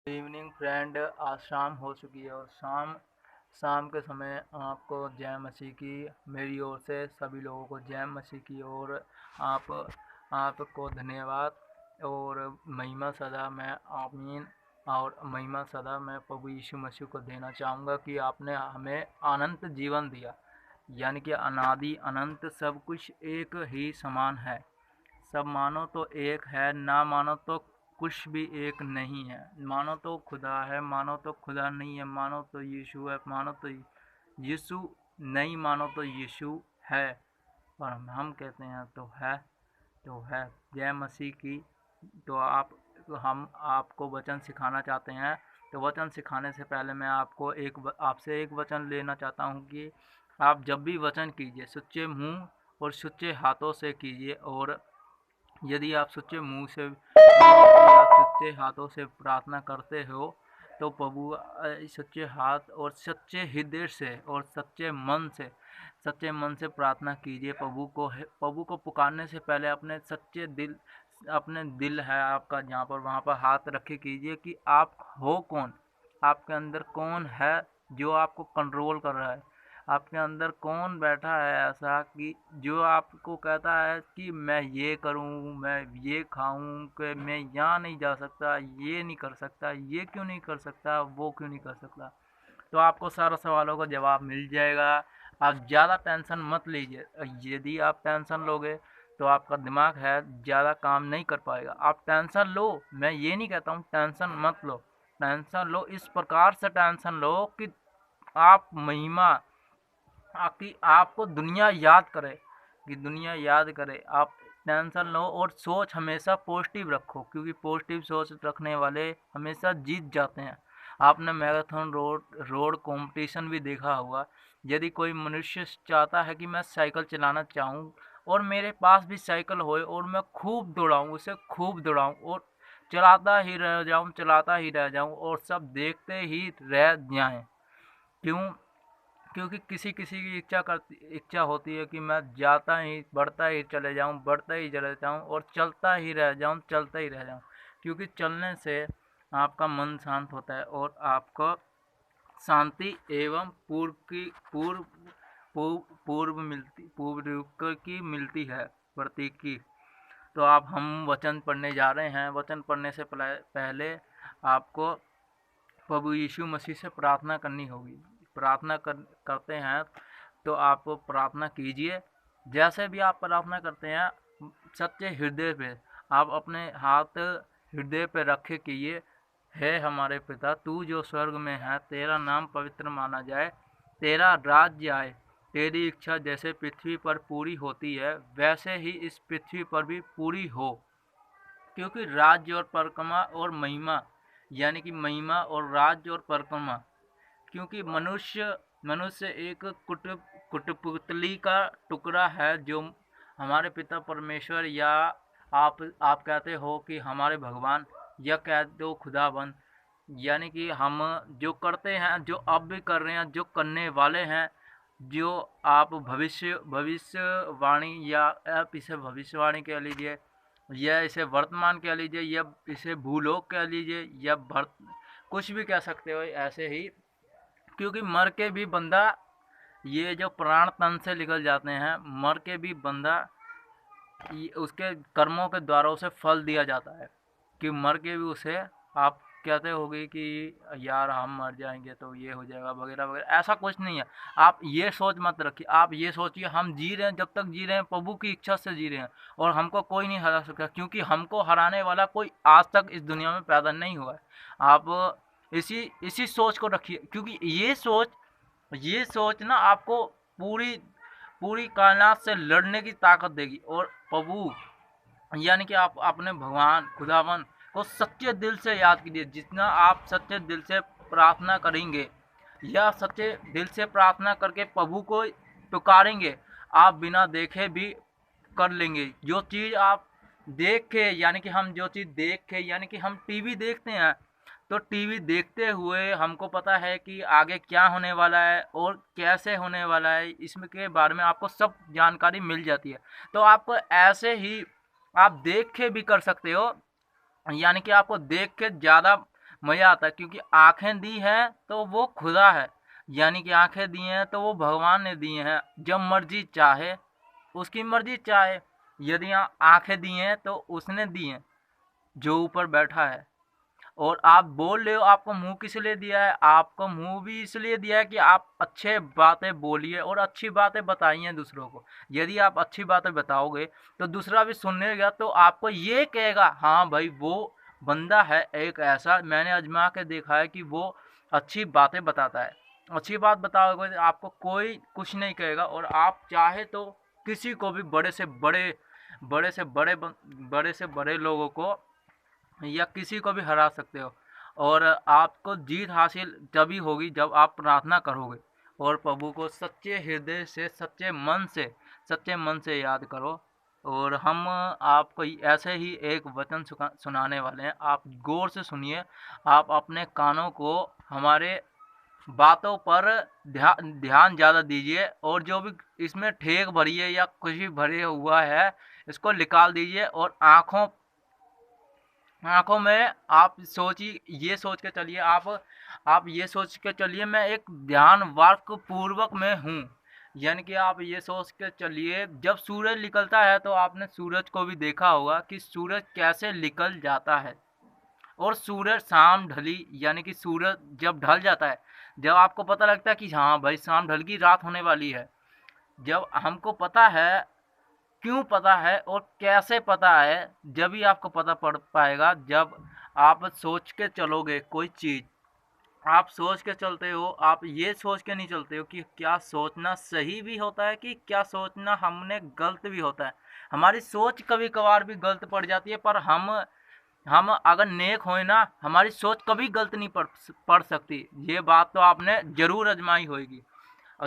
Evening friend, आज शाम हो चुकी है और शाम शाम के समय आपको जय मसीह की मेरी ओर से सभी लोगों को जय मसीह की ओर आप आपको धन्यवाद और महिमा सदा मैं आमीन और महिमा सदा मैं प्रभु यीशु मसीह को देना चाहूँगा कि आपने हमें अनंत जीवन दिया। यानी कि अनादि अनंत सब कुछ एक ही समान है। सब मानो तो एक है, ना मानो तो कुछ भी एक नहीं है। मानो तो खुदा है, मानो तो खुदा नहीं है, मानो तो यीशु है, मानो तो यीशु नहीं, मानो तो यीशु है। और हम कहते हैं तो है जय मसीह की। तो हम आपको वचन सिखाना चाहते हैं। तो वचन सिखाने से पहले मैं आपसे एक वचन लेना चाहता हूँ कि आप जब भी वचन कीजिए सच्चे मुंह और सच्चे हाथों से कीजिए। और यदि आप सच्चे हाथों से प्रार्थना करते हो तो प्रभु सच्चे हाथ और सच्चे हृदय से और सच्चे मन से प्रार्थना कीजिए। प्रभु को पुकारने से पहले अपने दिल है आपका जहाँ पर वहाँ पर हाथ रखे कीजिए कि आप हो कौन, आपके अंदर कौन है जो आपको कंट्रोल कर रहा है। आपके अंदर कौन बैठा है ऐसा कि जो आपको कहता है कि मैं ये करूं, मैं ये खाऊं, कि मैं यहाँ नहीं जा सकता, ये नहीं कर सकता, ये क्यों नहीं कर सकता, वो क्यों नहीं कर सकता। तो आपको सारे सवालों का जवाब मिल जाएगा। आप ज़्यादा टेंशन मत लीजिए। यदि आप टेंशन लोगे तो आपका दिमाग है ज़्यादा काम नहीं कर पाएगा। आप टेंशन लो, मैं ये नहीं कहता हूँ टेंशन मत लो। टेंशन लो, इस प्रकार से टेंशन लो कि आप महिमा कि आपको दुनिया याद करे, आप टेंशन लो और सोच हमेशा पॉजिटिव रखो, क्योंकि पॉजिटिव सोच रखने वाले हमेशा जीत जाते हैं। आपने मैराथन रोड कंपटीशन भी देखा होगा। यदि कोई मनुष्य चाहता है कि मैं साइकिल चलाना चाहूँ और मेरे पास भी साइकिल होए और मैं खूब दौड़ाऊँ और चलाता ही रह जाऊँ और सब देखते ही रह जाएं। क्यों? क्योंकि किसी किसी की इच्छा होती है कि मैं बढ़ता ही चले जाऊं और चलता ही रह जाऊं। क्योंकि चलने से आपका मन शांत होता है और आपको शांति एवं पूर्व की मिलती है, प्रतीक की। तो हम वचन पढ़ने जा रहे हैं। वचन पढ़ने से पहले आपको प्रभु यीशु मसीह से प्रार्थना करनी होगी। करते हैं तो आप प्रार्थना कीजिए। जैसे भी आप प्रार्थना करते हैं सच्चे हृदय पे आप अपने हाथ हृदय पे रखे कीजिए। हे हमारे पिता, तू जो स्वर्ग में है, तेरा नाम पवित्र माना जाए, तेरा राज्य आए, तेरी इच्छा जैसे पृथ्वी पर पूरी होती है वैसे ही इस पृथ्वी पर भी पूरी हो। क्योंकि राज्य और परिक्रमा और महिमा, यानी कि महिमा और राज्य और परिक्रमा, क्योंकि मनुष्य एक कुटपुतली का टुकड़ा है जो हमारे पिता परमेश्वर या आप कहते हो कि हमारे भगवान या कहते हो खुदाबंद, यानी कि हम जो करते हैं, जो अब भी कर रहे हैं, जो करने वाले हैं, जो आप भविष्यवाणी या आप इसे भविष्यवाणी कह लीजिए या इसे वर्तमान कह लीजिए या इसे भूलोक कह लीजिए या कुछ भी कह सकते हो ऐसे ही। क्योंकि मर के भी बंदा, ये जो प्राण तन से निकल जाते हैं, मर के भी बंदा उसके कर्मों के द्वारा उसे फल दिया जाता है। कि मर के भी उसे आप कहते होगे कि यार हम मर जाएंगे तो ये हो जाएगा वगैरह वगैरह, ऐसा कुछ नहीं है। आप ये सोच मत रखिए। आप ये सोचिए हम जी रहे हैं, जब तक जी रहे हैं प्रभु की इच्छा से जी रहे हैं और हमको कोई नहीं हरा सकता, क्योंकि हमको हराने वाला कोई आज तक इस दुनिया में पैदा नहीं हुआ है। आप इसी सोच को रखिए, क्योंकि ये सोच ना आपको पूरी पूरी कायनात से लड़ने की ताकत देगी। और प्रभु यानी कि आप अपने भगवान खुदावन को सच्चे दिल से याद कीजिए। जितना आप सच्चे दिल से प्रार्थना करेंगे या सच्चे दिल से प्रार्थना करके प्रभु को पुकारेंगे, आप बिना देखे भी कर लेंगे। जो चीज़ आप देख के, यानी कि हम जो चीज़ देख के, यानी कि हम टीवी देखते हैं, तो टीवी देखते हुए हमको पता है कि आगे क्या होने वाला है और कैसे होने वाला है, इसमें के बारे में आपको सब जानकारी मिल जाती है। तो आपको ऐसे ही आप देख के भी कर सकते हो, यानी कि आपको देख के ज़्यादा मज़ा आता है, क्योंकि आँखें दी हैं तो वो खुदा है, यानी कि आँखें दी हैं तो वो भगवान ने दी हैं, जब मर्जी चाहे, उसकी मर्जी चाहे। यदि आँखें दी हैं तो उसने दी हैं, जो ऊपर बैठा है। और आप बोल रहे हो, आपको मुंह किस लिए दिया है? आपको मुंह भी इसलिए दिया है कि आप अच्छे बातें बोलिए और अच्छी बातें बताइए दूसरों को। यदि आप अच्छी बातें बताओगे तो दूसरा भी सुनेगा, तो आपको ये कहेगा हाँ भाई वो बंदा है एक ऐसा, मैंने आजमा के देखा है कि वो अच्छी बातें बताता है। अच्छी बात बताओगे तो आपको कोई कुछ नहीं कहेगा, और आप चाहे तो किसी को भी बड़े से बड़े लोगों को या किसी को भी हरा सकते हो। और आपको जीत हासिल तभी होगी जब आप प्रार्थना करोगे और प्रभु को सच्चे हृदय से, सच्चे मन से याद करो। और हम आपको ऐसे ही एक वचन सुनाने वाले हैं, आप गौर से सुनिए। आप अपने कानों को हमारे बातों पर ध्यान ज़्यादा दीजिए, और जो भी इसमें ठेक भरी है या कुछ भी भरे हुआ है इसको निकाल दीजिए। और आंखों में आप सोचिए, ये सोच के चलिए, आप ये सोच के चलिए मैं एक ध्यान वर्क पूर्वक में हूँ। यानी कि आप ये सोच के चलिए, जब सूरज निकलता है तो आपने सूरज को भी देखा होगा कि सूरज कैसे निकल जाता है, और सूरज शाम ढली, यानी कि सूरज जब ढल जाता है, जब आपको पता लगता है कि हाँ भाई शाम ढल गई, रात होने वाली है। जब हमको पता है, क्यों पता है और कैसे पता है, जब ही आपको पता पड़ पाएगा जब आप सोच के चलोगे कोई चीज़। आप सोच के चलते हो, आप ये सोच के नहीं चलते हो कि क्या सोचना सही भी होता है कि क्या सोचना हमने गलत भी होता है। हमारी सोच कभी कभार भी गलत पड़ जाती है, पर हम अगर नेक होए ना, हमारी सोच कभी गलत नहीं पड़ सकती। ये बात तो आपने ज़रूर आजमाई होगी।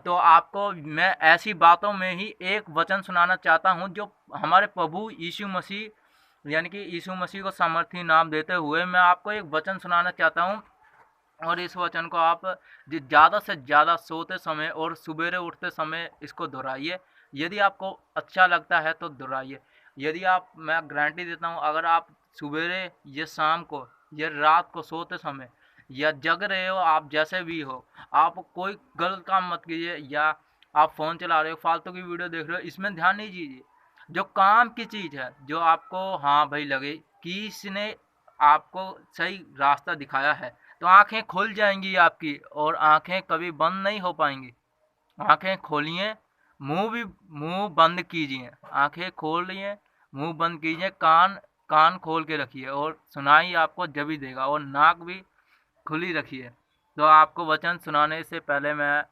तो आपको मैं ऐसी बातों में ही एक वचन सुनाना चाहता हूँ, जो हमारे प्रभु यीशु मसीह, यानी कि यीशु मसीह को सामर्थी नाम देते हुए मैं आपको एक वचन सुनाना चाहता हूँ। और इस वचन को आप ज़्यादा से ज़्यादा सोते समय और सवेरे उठते समय इसको दोहराइए। यदि आपको अच्छा लगता है तो दोहराइए। यदि आप, मैं गारंटी देता हूँ, अगर आप सवेरे या शाम को या रात को सोते समय या जग रहे हो, आप जैसे भी हो, आप कोई गलत काम मत कीजिए, या आप फ़ोन चला रहे हो, फालतू की वीडियो देख रहे हो, इसमें ध्यान नहीं दीजिए। जो काम की चीज़ है, जो आपको हाँ भाई लगे कि इसने आपको सही रास्ता दिखाया है, तो आंखें खुल जाएंगी आपकी, और आंखें कभी बंद नहीं हो पाएंगी। आंखें खोलिए, मुंह बंद कीजिए। आंखें खोलिए, मुंह बंद कीजिए, कान खोल के रखिए, और सुनाई आपको जब भी देगा, और नाक भी खुली रखिए। तो आपको वचन सुनाने से पहले मैं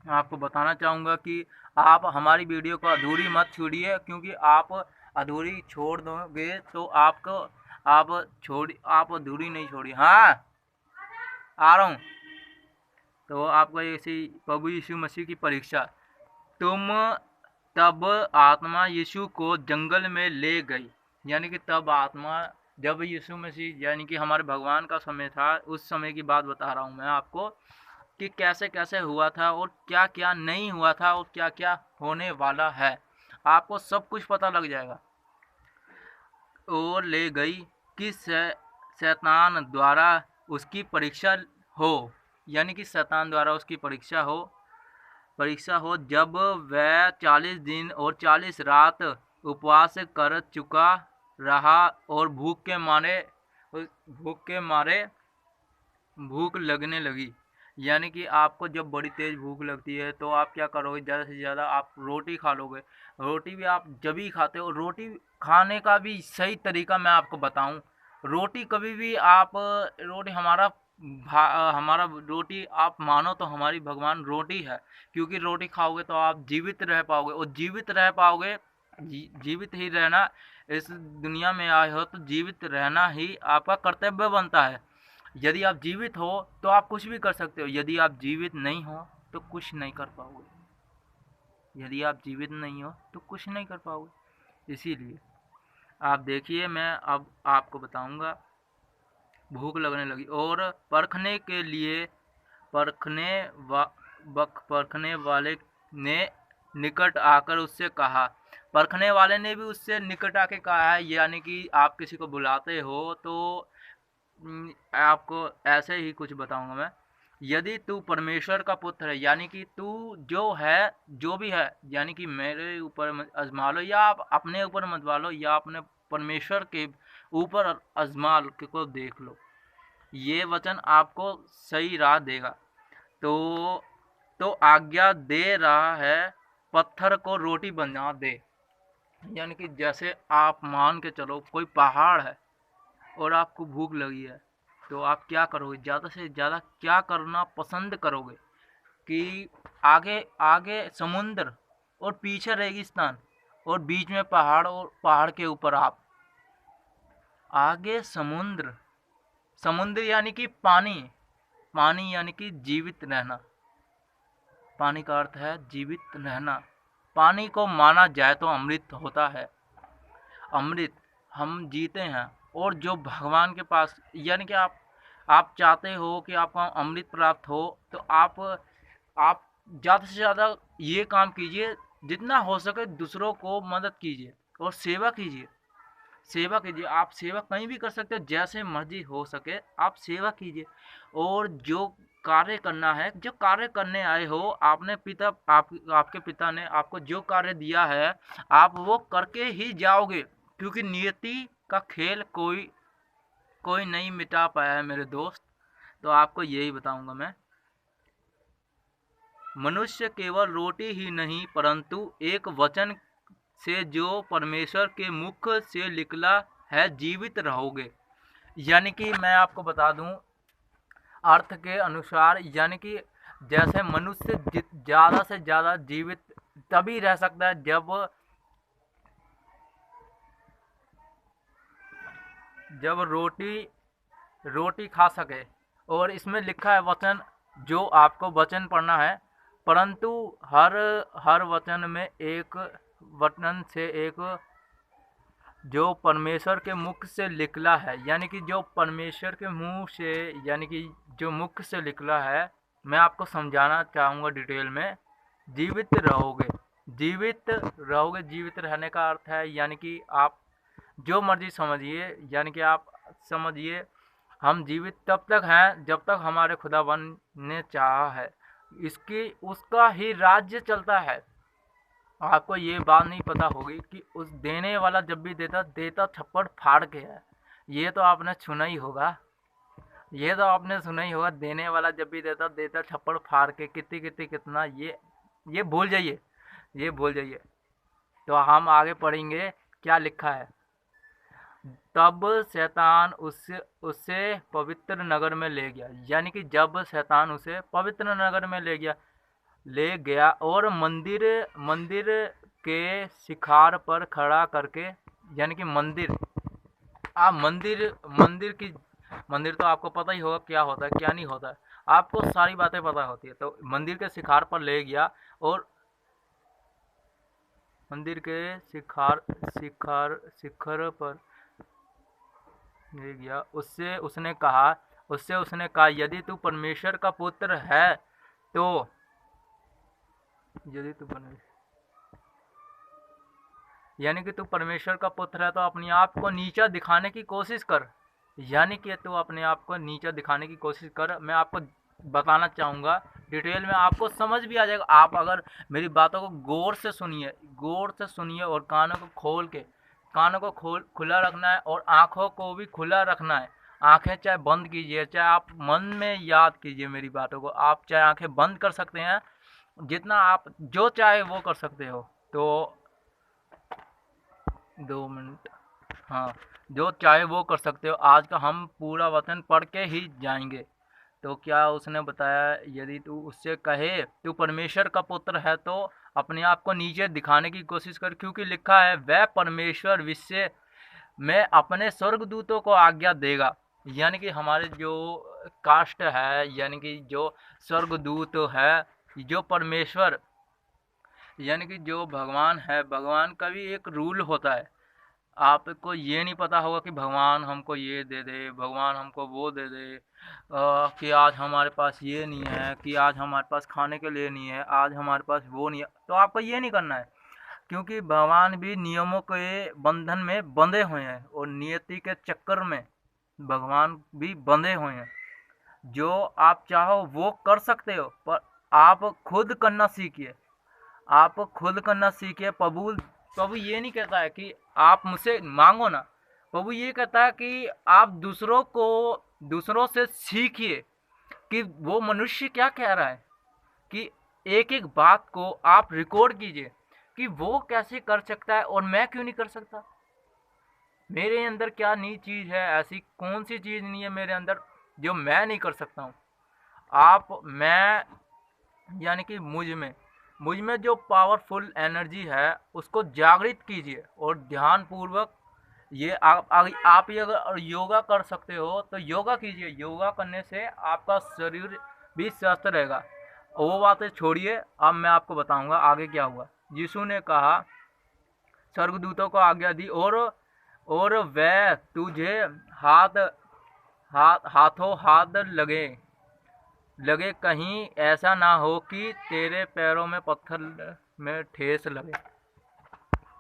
आपको बताना चाहूँगा कि आप हमारी वीडियो को अधूरी मत छोड़िए, क्योंकि आप अधूरी छोड़ दोगे तो आप अधूरी नहीं छोड़ी। हाँ, आ रहा हूँ। तो आपको ऐसी प्रभु यीशु मसीह की परीक्षा, तुम तब आत्मा यीशु को जंगल में ले गई। यानी कि तब आत्मा, जब यीशु मसीह, यानी कि हमारे भगवान का समय था, उस समय की बात बता रहा हूँ मैं आपको कि कैसे कैसे हुआ था और क्या क्या नहीं हुआ था और क्या क्या होने वाला है। आपको सब कुछ पता लग जाएगा। और ले गई कि शैतान द्वारा उसकी परीक्षा हो, यानी कि शैतान द्वारा उसकी परीक्षा हो, जब वह 40 दिन और 40 रात उपवास कर चुका रहा, और भूख लगने लगी। यानी कि आपको जब बड़ी तेज़ भूख लगती है तो आप क्या करोगे, ज़्यादा से ज़्यादा आप रोटी खा लोगे। रोटी भी आप जब ही खाते हो, रोटी खाने का भी सही तरीका मैं आपको बताऊं। रोटी कभी भी आप, रोटी हमारा रोटी आप मानो तो हमारी भगवान रोटी है, क्योंकि रोटी खाओगे तो आप जीवित रह पाओगे, और जीवित रह पाओगे, जीवित ही रहना, इस दुनिया में आए हो तो जीवित रहना ही आपका कर्तव्य बनता है। यदि आप जीवित हो तो आप कुछ भी कर सकते हो, यदि आप जीवित नहीं हो तो कुछ नहीं कर पाओगे। यदि आप जीवित नहीं हो तो कुछ नहीं कर पाओगे। इसीलिए आप देखिए, मैं अब आपको बताऊंगा। भूख लगने लगी, और परखने के लिए परखने वाले ने निकट आकर उससे कहा। परखने वाले ने भी उससे निकट आके कहा है, यानी कि आप किसी को बुलाते हो तो आपको ऐसे ही कुछ बताऊंगा मैं। यदि तू परमेश्वर का पुत्र है, यानी कि तू जो है, जो भी है, यानी कि मेरे ऊपर मत आजमा लो, या आप अपने ऊपर मत लो, या अपने परमेश्वर के ऊपर आजमा के को देख लो। ये वचन आपको सही राह देगा। तो आज्ञा दे रहा है, पत्थर को रोटी बना दे। यानी कि जैसे आप मान के चलो कोई पहाड़ है और आपको भूख लगी है, तो आप क्या करोगे? ज़्यादा से ज़्यादा क्या करना पसंद करोगे? कि आगे आगे समुद्र और पीछे रेगिस्तान और बीच में पहाड़, और पहाड़ के ऊपर आप। आगे समुद्र, समुद्र यानी कि पानी, पानी यानी कि जीवित रहना। पानी का अर्थ है जीवित रहना। पानी को माना जाए तो अमृत होता है। अमृत हम जीते हैं, और जो भगवान के पास, यानी कि आप चाहते हो कि आपको अमृत प्राप्त हो, तो आप ज़्यादा से ज़्यादा ये काम कीजिए, जितना हो सके दूसरों को मदद कीजिए और सेवा कीजिए। सेवा कीजिए, आप सेवा कहीं भी कर सकते हो, जैसे मर्जी हो सके आप सेवा कीजिए। और जो कार्य करना है, जो कार्य करने आए हो, आपने आपके पिता ने आपको जो कार्य दिया है, आप वो करके ही जाओगे, क्योंकि नियति का खेल कोई कोई नहीं मिटा पाया है मेरे दोस्त। तो आपको यही बताऊंगा मैं। मनुष्य केवल रोटी ही नहीं, परंतु एक वचन से जो परमेश्वर के मुख से निकला है जीवित रहोगे। यानी कि मैं आपको बता दूं, अर्थ के अनुसार, यानी कि जैसे मनुष्य ज़्यादा से ज़्यादा जीवित तभी रह सकता है जब रोटी रोटी खा सके। और इसमें लिखा है वचन, जो आपको वचन पढ़ना है, परंतु हर हर वचन में एक वचन से एक जो परमेश्वर के मुख से निकला है, यानी कि जो परमेश्वर के मुंह से, यानी कि जो मुख से निकला है, मैं आपको समझाना चाहूँगा डिटेल में। जीवित रहोगे, जीवित रहोगे। जीवित रहने का अर्थ है, यानी कि आप जो मर्जी समझिए, यानी कि आप समझिए, हम जीवित तब तक हैं जब तक हमारे खुदावन ने चाहा है। इसकी उसका ही राज्य चलता है। आपको ये बात नहीं पता होगी कि उस देने वाला जब भी देता देता थप्पड़ फाड़ के है। ये तो आपने सुना ही होगा, ये तो आपने सुना ही होगा, देने वाला जब भी देता देता थप्पड़ फाड़ के, कितनी कितनी कितना, ये भूल जाइए, ये भूल जाइए। तो हम आगे पढ़ेंगे क्या लिखा है। तब शैतान उससे पवित्र नगर में ले गया, यानी कि जब शैतान उसे पवित्र नगर में ले गया और मंदिर मंदिर के शिखर पर खड़ा करके, यानी कि मंदिर, आप मंदिर तो आपको पता ही होगा क्या होता है क्या नहीं होता है, आपको सारी बातें पता होती है। तो मंदिर के शिखर पर ले गया, और मंदिर के शिखर शिखर शिखर पर ले गया। उससे उसने कहा, यदि तू परमेश्वर का पुत्र है तो, यदि तू परमेश्वर, यानी कि तू परमेश्वर का पुत्र है तो अपने आप को नीचा दिखाने की कोशिश कर। यानी कि तू अपने आप को नीचा दिखाने की कोशिश कर। मैं आपको बताना चाहूँगा डिटेल में, आपको समझ भी आ जाएगा। आप अगर मेरी बातों को गौर से सुनिए, और कानों को खुला रखना है, और आँखों को भी खुला रखना है। आँखें चाहे बंद कीजिए, चाहे आप मन में याद कीजिए मेरी बातों को। आप चाहे आँखें बंद कर सकते हैं, जितना आप जो चाहे वो कर सकते हो। तो 2 मिनट, हाँ, जो चाहे वो कर सकते हो। आज का हम पूरा वचन पढ़ के ही जाएंगे। तो क्या उसने बताया, यदि तू उससे कहे तू परमेश्वर का पुत्र है तो अपने आप को नीचे दिखाने की कोशिश कर, क्योंकि लिखा है वह परमेश्वर विषय में अपने स्वर्गदूतों को आज्ञा देगा। यानी कि हमारे जो कास्ट है, यानी कि जो स्वर्गदूत है, जो परमेश्वर, यानी कि जो भगवान है, भगवान का भी एक रूल होता है। आपको ये नहीं पता होगा कि भगवान हमको ये दे दे, भगवान हमको वो दे दे, कि आज हमारे पास ये नहीं है, कि आज हमारे पास खाने के लिए नहीं है, आज हमारे पास वो नहीं है। तो आपको ये नहीं करना है, क्योंकि भगवान भी नियमों के बंधन में बंधे हुए हैं, और नियति के चक्कर में, भगवान भी बंधे हुए हैं। जो आप चाहो वो कर सकते हो, पर आप खुद करना सीखिए। आप खुद करना सीखिए। प्रभु ये नहीं कहता है कि आप मुझसे मांगो ना। प्रभु ये कहता है कि आप दूसरों से सीखिए कि वो मनुष्य क्या कह रहा है, कि एक एक बात को आप रिकॉर्ड कीजिए कि वो कैसे कर सकता है और मैं क्यों नहीं कर सकता। मेरे अंदर क्या नई चीज़ है, ऐसी कौन सी चीज़ नहीं है मेरे अंदर जो मैं नहीं कर सकता हूँ। आप मैं यानी कि मुझ में जो पावरफुल एनर्जी है उसको जागृत कीजिए और ध्यान पूर्वक ये आप ये अगर योगा कर सकते हो तो योगा कीजिए। योगा करने से आपका शरीर भी स्वस्थ रहेगा। वो बातें छोड़िए, अब मैं आपको बताऊंगा आगे क्या हुआ। यीशु ने कहा, स्वर्गदूतों को आज्ञा दी और वह तुझे हाथ हाथों हाथ लगे लगे, कहीं ऐसा ना हो कि तेरे पैरों में पत्थर में ठेस लगे।